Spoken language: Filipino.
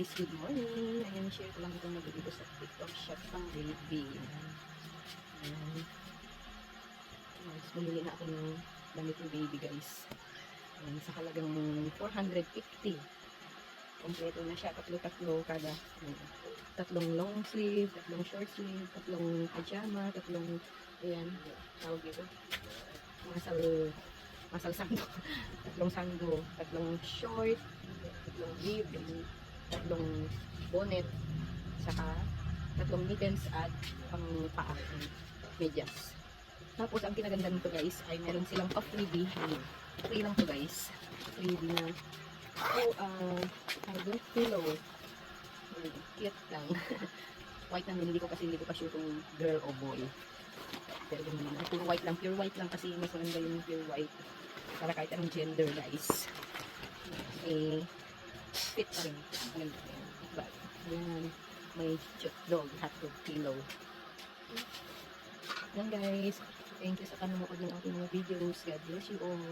guys, good morning. Ayan, share ko lang itong nabili ko sa TikTok shop pang baby. Ayan. Guys, bumili na ako ng damit ng baby guys. Ayan, sa halagang 450. Kompleto na siya, tatlo-tatlo kada. Ayan. Tatlong long sleeve, tatlong short sleeve, tatlong pajama, tatlong, ayan, tawag dito, masal sando, tatlong sando, tatlong short, tatlong bib, tatlong bonnet, saka tatlong mittens at pang paa, medyas. Tapos ang kinaganda nito guys ay meron silang pa-freebie. Free lang to guys. Freebie na pillow. Cute lang. White lang, hindi ko pa sure kung girl o boy. Pero puro white lang, pure white lang kasi mas maganda yung pure white. Para kahit anong gender guys. Fit pa rin. Maganda yan. But, yan. May dog, hot dog pillow. Yan guys. Thank you sa panonood ng aking mga videos. God bless you all.